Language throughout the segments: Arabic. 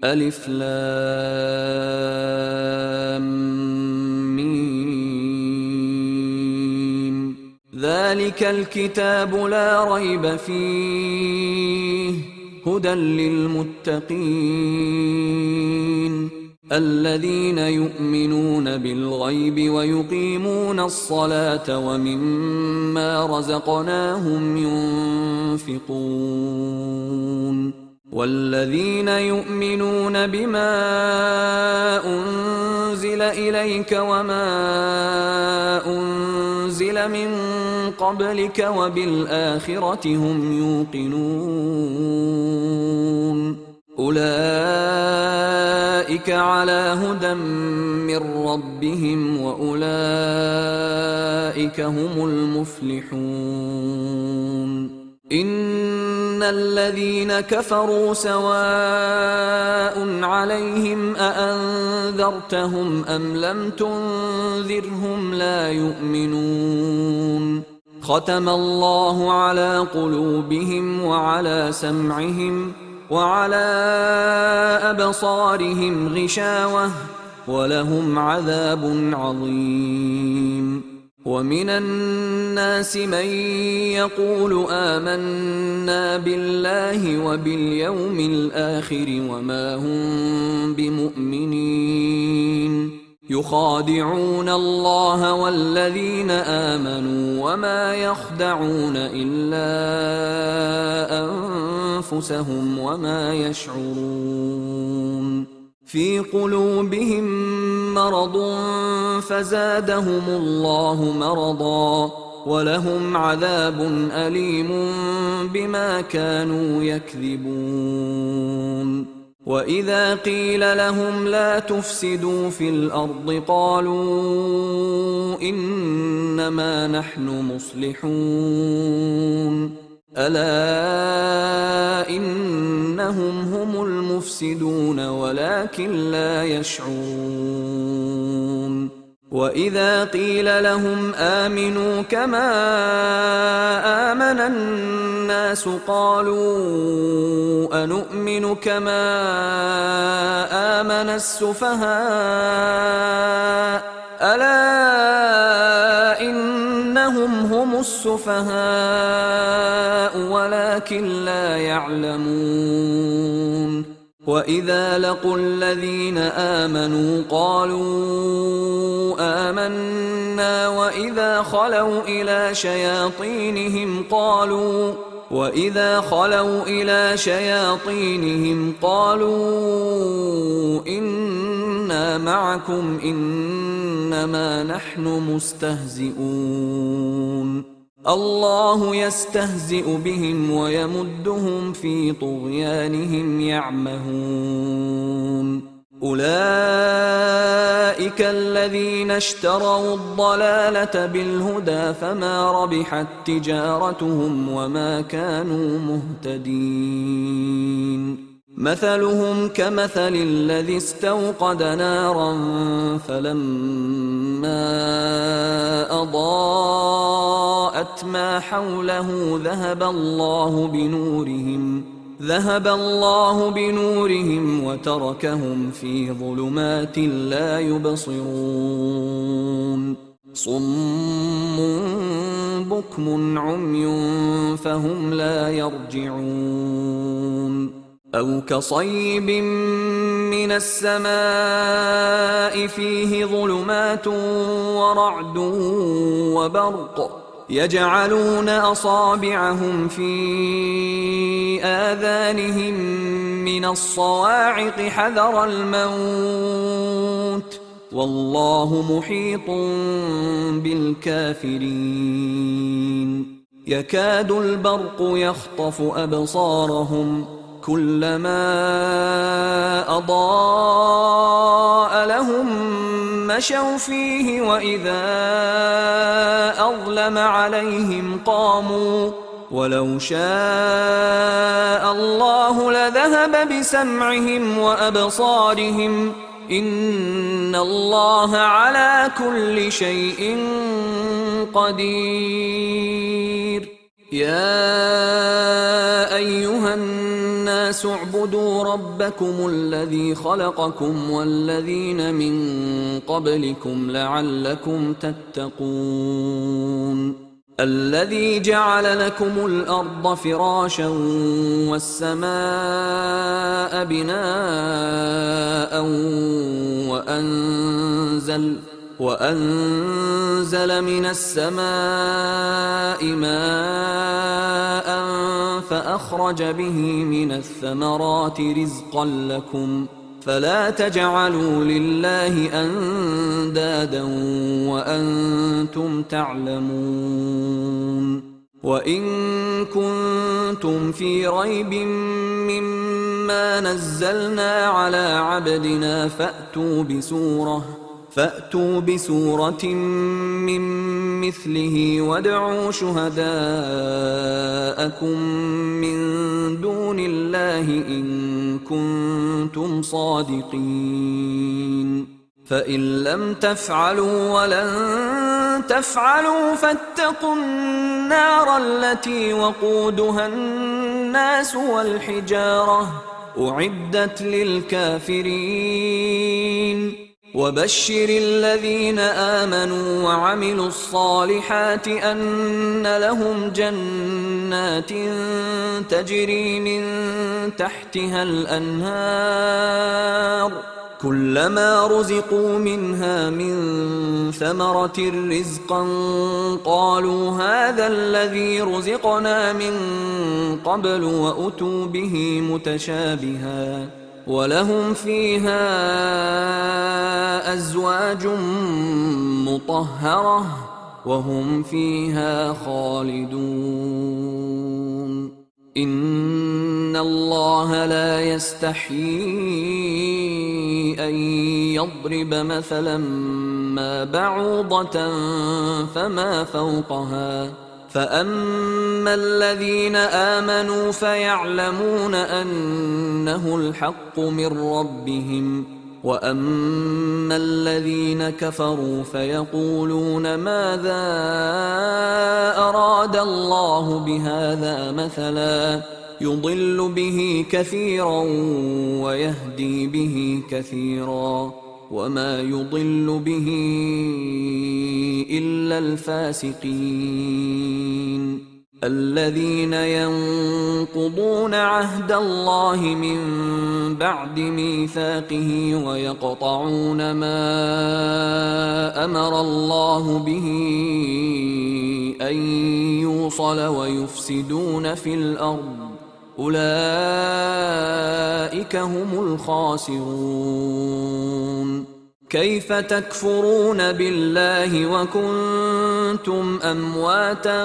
ألف لام ميم. ذلك الكتاب لا ريب فيه هدى للمتقين الذين يؤمنون بالغيب ويقيمون الصلاة ومما رزقناهم ينفقون والذين يؤمنون بما أنزل إليك وما أنزل من قبلك وبالآخرة هم يوقنون أولئك على هدى من ربهم وأولئك هم المفلحون إن الذين كفروا سواء عليهم أأنذرتهم أم لم تنذرهم لا يؤمنون ختم الله على قلوبهم وعلى سمعهم وعلى أبصارهم غشاوة ولهم عذاب عظيم ومن الناس من يقول آمنا بالله وباليوم الآخر وما هم بمؤمنين يخادعون الله والذين آمنوا وما يخدعون إلا أنفسهم وما يشعرون في قلوبهم مرض فزادهم الله مرضا ولهم عذاب أليم بما كانوا يكذبون وإذا قيل لهم لا تفسدوا في الأرض قالوا إنما نحن مصلحون ألا إنهم هم المفسدون ولكن لا يشعرون وإذا قيل لهم آمنوا كما آمن الناس قالوا أنؤمن كما آمن السفهاء ألا إنهم هم السفهاء ولكن لا يعلمون وإذا لقوا الذين آمنوا قالوا آمنا وإذا خلوا إلى شياطينهم قالوا إنا معكم إنما نحن مستهزئون الله يستهزئ بهم ويمدهم في طغيانهم يعمهون أولئك الذين اشتروا الضلالة بالهدى فما ربحت تجارتهم وما كانوا مهتدين مثلهم كمثل الذي استوقد نارا فلما أضاءت ما حوله ذهب الله بنورهم وتركهم في ظلمات لا يبصرون صم بكم عمي فهم لا يرجعون أو كصيب من السماء فيه ظلمات ورعد وبرق يجعلون أصابعهم في آذانهم من الصواعق حذر الموت والله محيط بالكافرين يكاد البرق يخطف أبصارهم كلما أضاء لهم مشوا فيه وإذا أظلم عليهم قاموا ولو شاء الله لذهب بسمعهم وأبصارهم إن الله على كل شيء قدير يا أيها الناس الناس اعبدوا ربكم الذي خلقكم والذين من قبلكم لعلكم تتقون الذي جعل لكم الأرض فراشا والسماء بناء وأنزل من السماء ماء فأخرج به من الثمرات رزقا لكم فلا تجعلوا لله أندادا وأنتم تعلمون وإن كنتم في ريب مما نزلنا على عبدنا فأتوا بسورة من مثله وادعوا شهداءكم من دون الله إن كنتم صادقين فإن لم تفعلوا ولن تفعلوا فاتقوا النار التي وقودها الناس والحجارة أعدت للكافرين وبشر الذين آمنوا وعملوا الصالحات أن لهم جنات تجري من تحتها الأنهار كلما رزقوا منها من ثمرة رزقا قالوا هذا الذي رزقنا من قبل وأتوا به متشابها ولهم فيها أزواج مطهرة وهم فيها خالدون إن الله لا يستحيي أن يضرب مثلا ما بعوضة فما فوقها فأما الذين آمنوا فيعلمون أنه الحق من ربهم وأما الذين كفروا فيقولون ماذا أراد الله بهذا مثلا يضل به كثيرا ويهدي به كثيرا وما يضل به إلا الفاسقين الذين ينقضون عهد الله من بعد ميثاقه ويقطعون ما أمر الله به أن يوصل ويفسدون في الأرض أولئك هم الخاسرون كيف تكفرون بالله وكنتم أمواتا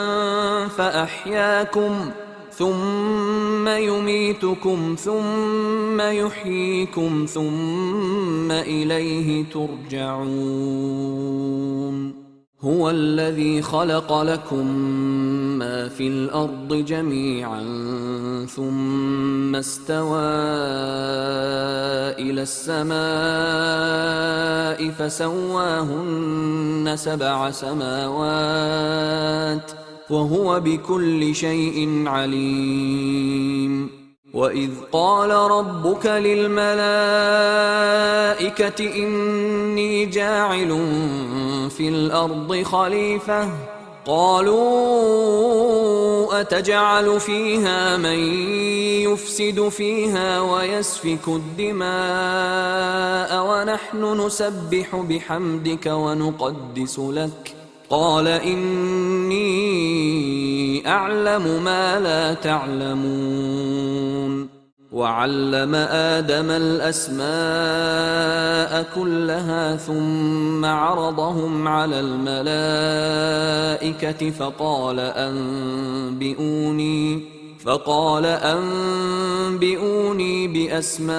فأحياكم ثم يميتكم ثم يحييكم ثم إليه ترجعون هو الذي خلق لكم ما في الأرض جميعا ثم استوى إلى السماء فسواهن 7 سماوات وهو بكل شيء عليم وإذ قال ربك للملائكة إني جاعل في الأرض خليفة قالوا أتجعل فيها من يفسد فيها ويسفك الدماء ونحن نسبح بحمدك ونقدس لك قال إني أعلم ما لا تعلمون وعلم آدم الأسماء كلها ثم عرضهم على الملائكة فقال أنبئوني بأسماء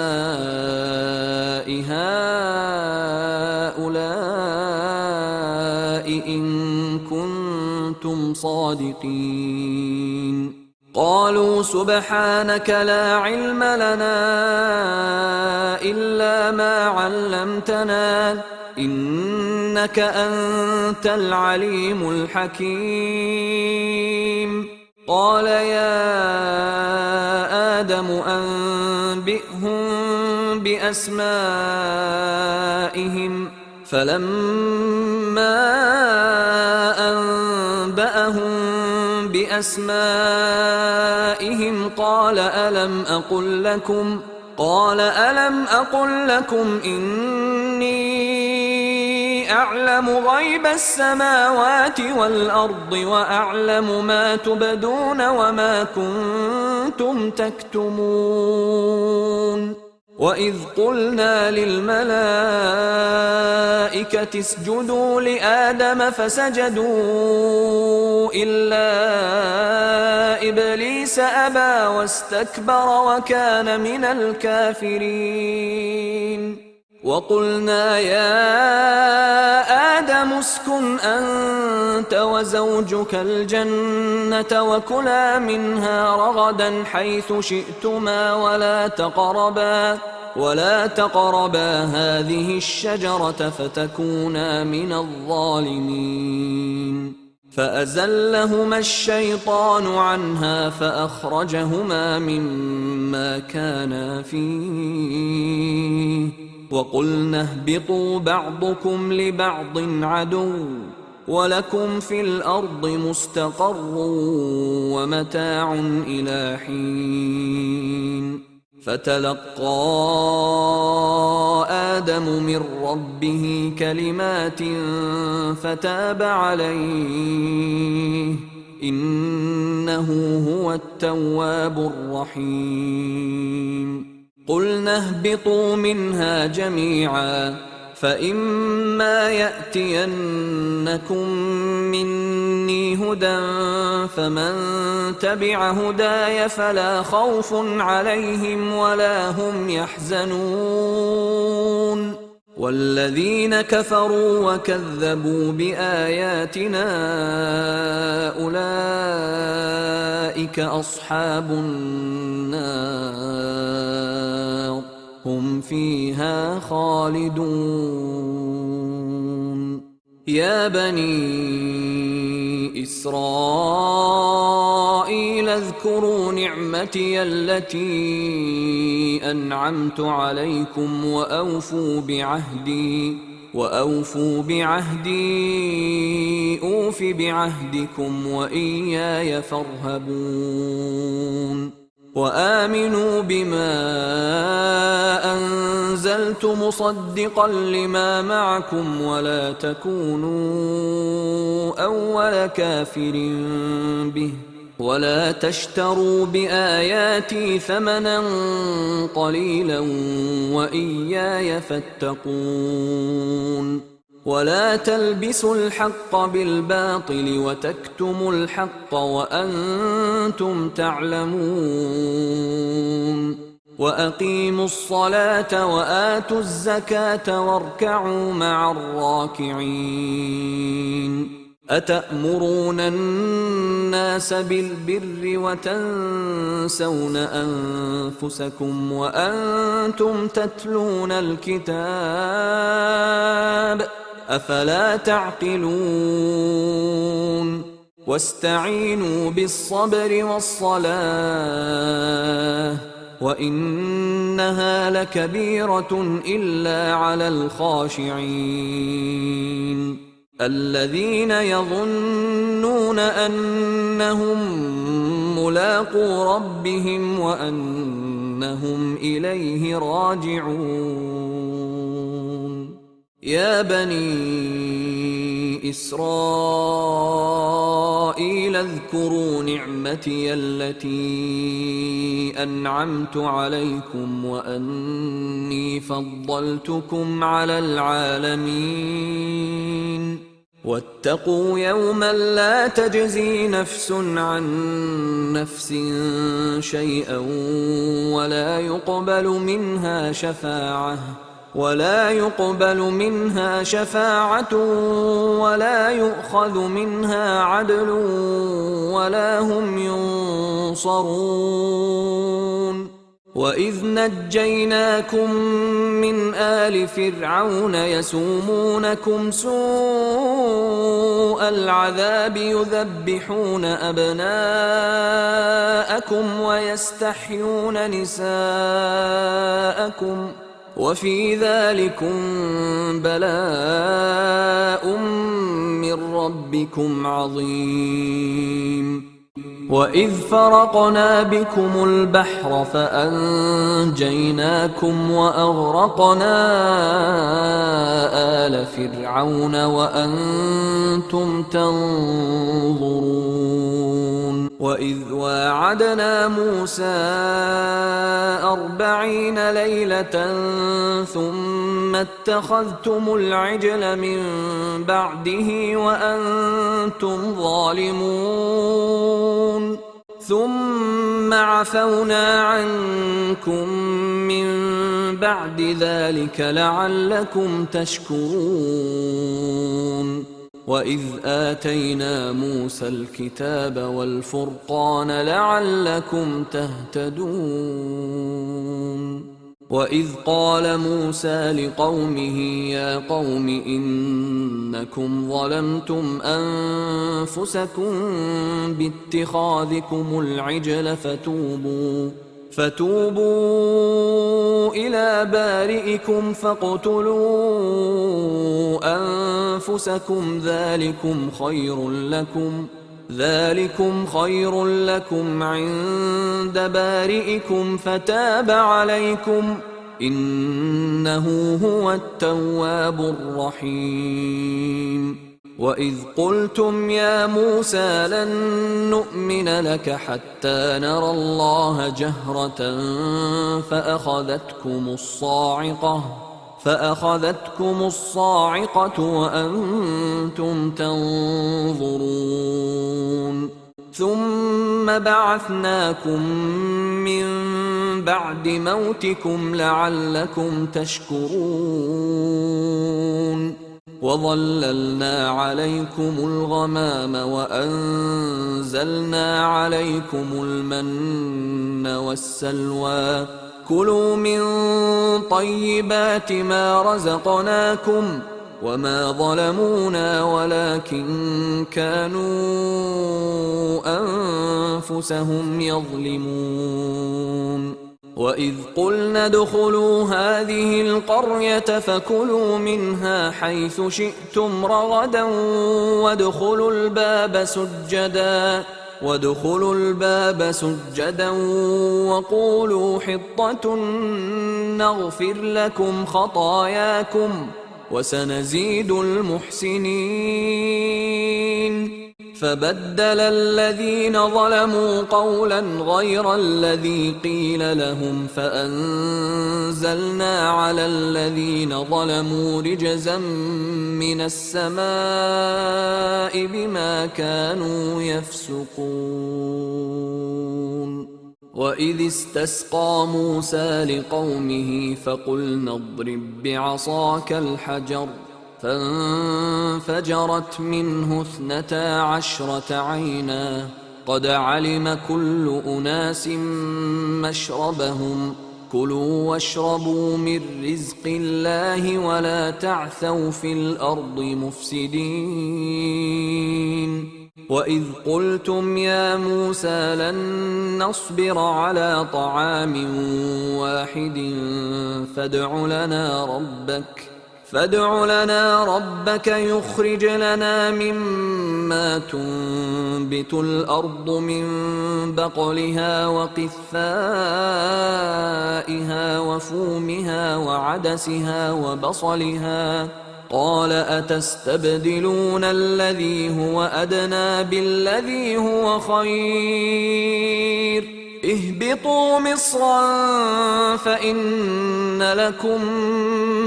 هؤلاء إن كنتم صادقين قالوا سبحانك لا علم لنا إلا ما علمتنا إنك أنت العليم الحكيم قال يا آدم أنبئهم بأسمائهم فلما أنبأهم بأسمائهم قال ألم أقل لكم إني أعلم غيب السماوات والأرض وأعلم ما تبدون وما كنتم تكتمون وإذ قلنا للملائكة اسجدوا لآدم فسجدوا إلا إبليس أبى واستكبر وكان من الكافرين وقلنا يا آدم اسكن أنت وزوجك الجنة وكلا منها رغدا حيث شئتما ولا تقربا هذه الشجرة فتكونا من الظالمين فأزلهما الشيطان عنها فأخرجهما مما كانا فيه وقلنا اهبطوا بعضكم لبعض عدو ولكم في الأرض مستقر ومتاع إلى حين فتلقى آدم من ربه كلمات فتاب عليه إنه هو التواب الرحيم قلنا اهبطوا منها جميعا فإما يأتينكم مني هدى فمن تبع هداي فلا خوف عليهم ولا هم يحزنون والذين كفروا وكذبوا بآياتنا أولئك أصحاب النار هم فيها خالدون يا بني إسرائيل اذكروا نعمتي التي أنعمت عليكم وأوفوا بعهدي أوف بعهدكم وإياي فارهبون وآمنوا بما أنزلت مصدقا لما معكم ولا تكونوا أول كافر به ولا تشتروا بآياتي ثمنا قليلا وإياي فاتقون ولا تلبسوا الحق بالباطل وتكتموا الحق وأنتم تعلمون وأقيموا الصلاة وآتوا الزكاة واركعوا مع الراكعين أتأمرون الناس بالبر وتنسون أنفسكم وأنتم تتلون الكتاب أفلا تعقلون واستعينوا بالصبر والصلاة وإنها لكبيرة إلا على الخاشعين الذين يظنون أنهم ملاقو ربهم وأنهم إليه راجعون يا بني إسرائيل اذكروا نعمتي التي أنعمت عليكم وأني فضلتكم على العالمين واتقوا يوما لا تجزي نفس عن نفس شيئا ولا يقبل منها شفاعة ولا يؤخذ منها عدل ولا هم ينصرون وإذ نجيناكم من آل فرعون يسومونكم سوء سوء العذاب يذبحون أبناءكم ويستحيون نساءكم وفي ذلكم بلاء من ربكم عظيم. وإذ فرقنا بكم البحر فأنجيناكم وأغرقنا آل فرعون وأنتم تنظرون. وإذ واعدنا موسى 40 ليلة ثم اتخذتم العجل من بعده وأنتم ظالمون ثم عفونا عنكم من بعد ذلك لعلكم تشكرون. وإذ آتينا موسى الكتاب والفرقان لعلكم تهتدون. وإذ قال موسى لقومه يا قوم إنكم ظلمتم أنفسكم باتخاذكم العجل فتوبوا إلى بارئكم فاقتلوا أنفسكم ذلكم خير لكم عند بارئكم فتاب عليكم إنه هو التواب الرحيم. وإذ قلتم يا موسى لن نؤمن لك حتى نرى الله جهرة فأخذتكم الصاعقة وأنتم تنظرون. ثم بعثناكم من بعد موتكم لعلكم تشكرون. وظللنا عليكم الغمام وأنزلنا عليكم المن والسلوى كلوا من طيبات ما رزقناكم وما ظلمونا ولكن كانوا أنفسهم يظلمون. وإذ قلنا ادخلوا هذه القرية فكلوا منها حيث شئتم رغدا وادخلوا الباب سجدا وقولوا حطة نغفر لكم خطاياكم وسنزيد المحسنين. فبدل الذين ظلموا قولا غير الذي قيل لهم فأنزلنا على الذين ظلموا رجزا من السماء بما كانوا يفسقون. وإذ استسقى موسى لقومه فقلنا اضرب بعصاك الحجر فانفجرت منه 12 عينا قد علم كل أناس مشربهم كلوا واشربوا من رزق الله ولا تعثوا في الأرض مفسدين. وإذ قلتم يا موسى لن نصبر على طعام واحد فادع لنا ربك يخرج لنا مما تنبت الأرض من بقلها وقثائها وفومها وعدسها وبصلها قال أتستبدلون الذي هو أدنى بالذي هو خير اهبطوا مصرا فإن لكم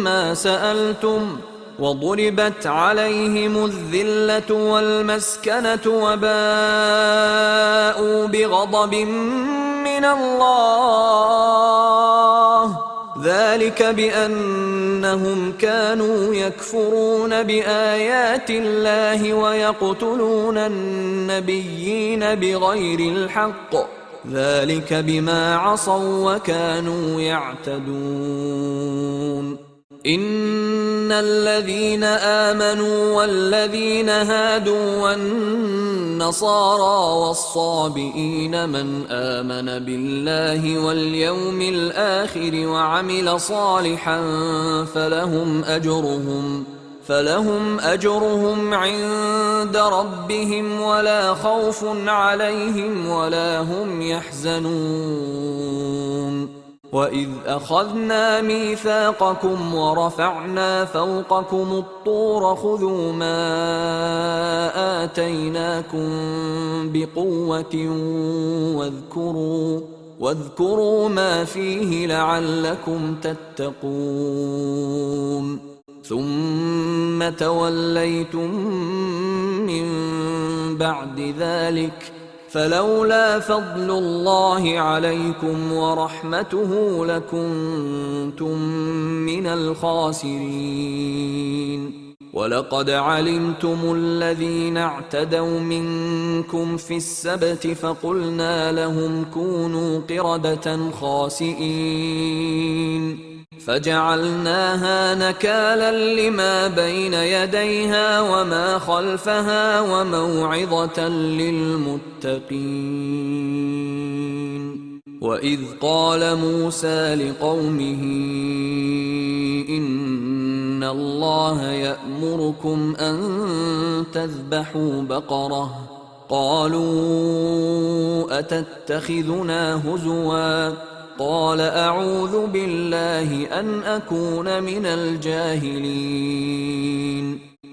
ما سألتم وضربت عليهم الذلة والمسكنة وباءوا بغضب من الله ذلك بأنهم كانوا يكفرون بآيات الله ويقتلون النبيين بغير الحق ذلك بما عصوا وكانوا يعتدون. إن الذين آمنوا والذين هادوا والنصارى والصابئين من آمن بالله واليوم الآخر وعمل صالحا فلهم أجرهم عند ربهم ولا خوف عليهم ولا هم يحزنون. وإذ أخذنا ميثاقكم ورفعنا فوقكم الطور خذوا ما آتيناكم بقوة واذكروا ما فيه لعلكم تتقون. ثم توليتم من بعد ذلك فلولا فضل الله عليكم ورحمته لكنتم من الخاسرين. ولقد علمتم الذين اعتدوا منكم في السبت فقلنا لهم كونوا قردة خاسئين فجعلناها نكالا لما بين يديها وما خلفها وموعظة للمتقين. وإذ قال موسى لقومه إن الله يأمركم أن تذبحوا بقرة قالوا أتتخذنا هزوا قال أعوذ بالله أن أكون من الجاهلين.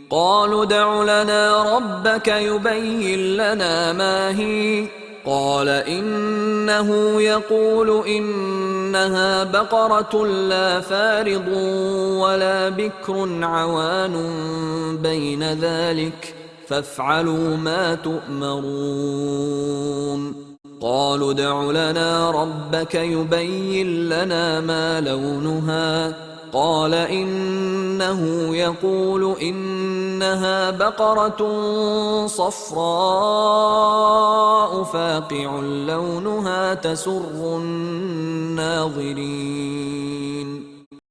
قالوا ادع لنا ربك يبين لنا ما هي قال إنه يقول إنها بقرة لا فارض ولا بكر عوان بين ذلك فافعلوا ما تؤمرون. قالوا ادع لنا ربك يبين لنا ما لونها قال إنه يقول إنها بقرة صفراء فاقع لونها تسر الناظرين.